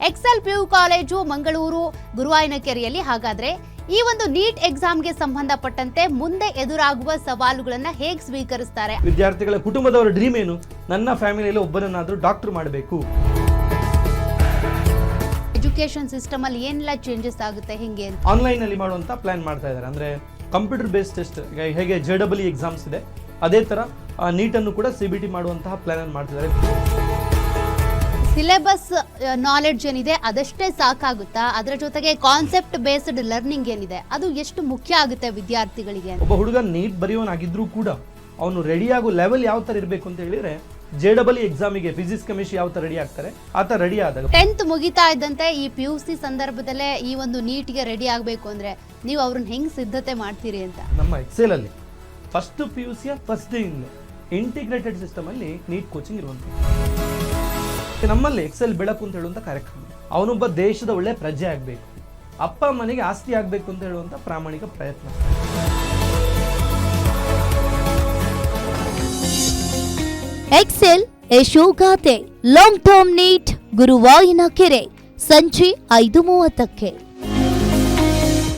Excel PU college Mangaluru ಗುರುವಾಯನಕೆರೆಯಲ್ಲಿ. ಹಾಗಾದ್ರೆ ಈ ಒಂದು ನೀಟ್ ಎಕ್ಸಾಮ್ಗೆ ಸಂಬಂಧಪಟ್ಟಂತೆ ಮುಂದೆ ಎದುರಾಗುವ ಸವಾಲುಗಳನ್ನ ಹೇಗೆ ಸ್ವೀಕರಿಸ್ತಾರೆ? ವಿದ್ಯಾರ್ಥಿಗಳ ಕುಟುಂಬದವರ ಡ್ರೀಮ್ ಏನು? ನನ್ನ ಫ್ಯಾಮಿಲಿಯಲ್ಲಿ ಒಬ್ಬರನ್ನಾದ್ರೂ ಡಾಕ್ಟರ್ ಮಾಡಬೇಕು. ಎಜುಕೇಶನ್ ಸಿಸ್ಟಮ್ ಅಲ್ಲಿ ಏನೆಲ್ಲ ಚೇಂಜಸ್ ಆಗುತ್ತೆ ಹೆಂಗೆ? ಆನ್ಲೈನ್ ಅಲ್ಲಿ ಮಾಡುವಂತ ಪ್ಲಾನ್ ಮಾಡ್ತಾ ಇದ್ದಾರೆ. ಅಂದ್ರೆ ಕಂಪ್ಯೂಟರ್ ಬೇಸ್ಡ್ ಟೆಸ್ಟ್, ಹೇಗೆ JEE ಎಕ್ಸಾಮ್ಸ್ ಇದೆ ಅದೇ ತರ ನೀಟನ್ನು ಕೂಡ CBT ಮಾಡುವಂತಹ ಪ್ಲಾನ್ ಅನ್ನು ಮಾಡ್ತಿದ್ದಾರೆ. ಸಿಲೆಬಸ್ ನಾಲೆಡ್ಜ್ ಏನಿದೆ ಅದಷ್ಟೇ ಸಾಕಾಗುತ್ತಾ? ಅದರ ಜೊತೆಗೆ ಕಾನ್ಸೆಪ್ಟ್ ಬೇಸ್ಡ್ ಲರ್ನಿಂಗ್ ಏನಿದೆ ಅದು ಎಷ್ಟು ಮುಖ್ಯ ಆಗುತ್ತೆ ವಿದ್ಯಾರ್ಥಿಗಳಿಗೆ? ಒಬ್ಬ ಹುಡುಗ ನೀಟ್ ಬರೆಯೋನಾಗಿದ್ರೂ ಕೂಡ ಅವನು ರೆಡಿ ಆಗೋ ಲೆವೆಲ್ ಯಾವ ತರ ಇರಬೇಕು ಅಂತ ಹೇಳಿದ್ರೆ, JEE ಎಕ್ಸಾಮಿಗೆ ಫಿಸಿಕ್ಸ್ ಕೆಮಿಸ್ಟ್ರಿ ಯಾವ ತರ ರೆಡಿ ಆಗ್ತಾರೆ ಆ ತರ ರೆಡಿ ಆದಾಗ 10th ಮುಗಿತಾ ಇದ್ದಂತೆ ಈ PUC ಸಂದರ್ಭದಲ್ಲೇ ಈ ಒಂದು ನೀಟ್ಗೆ ರೆಡಿ ಆಗಬೇಕು ಅಂದ್ರೆ ನೀವು ಅವ್ರನ್ನ ಹೆಂಗ್ ಸಿದ್ಧತೆ ಮಾಡ್ತೀರಿ ಅಂತ? ನಮ್ಮ ಎಕ್ಸೆಲ್ ಅಲ್ಲಿ ಫಸ್ಟ್ PUC ಫಸ್ಟ್ ಡೇ ಇಂದ ಇಂಟಿಗ್ರೇಟೆಡ್ ಸಿಸ್ಟಮ್ ಅಲ್ಲಿ ನೀಟ್ ಕೋಚಿಂಗ್ ಇರುವಂಥದ್ದು. ನಮ್ಮಲ್ಲಿ ಎಕ್ಸೆಲ್ ಬೆಳಕು ಅಂತ ಹೇಳುವಂತ ಕಾರ್ಯಕ್ರಮ. ಅವನೊಬ್ಬ ದೇಶದ ಒಳ್ಳೆ ಪ್ರಜೆ ಆಗ್ಬೇಕು, ಅಪ್ಪ ಮನೆಗೆ ಆಸ್ತಿ ಆಗ್ಬೇಕು ಅಂತ ಹೇಳುವಂತ ಪ್ರಾಮಾಣಿಕ ಪ್ರಯತ್ನ. ಎಕ್ಸೆಲ್ ಯಶೋಗಾಥೆ ಲಾಂಗ್ ಟರ್ಮ್ ನೀಟ್ ಗುರುವಾಯನಕೆರೆ ಸಂಜೆ 5:30ಕ್ಕೆ.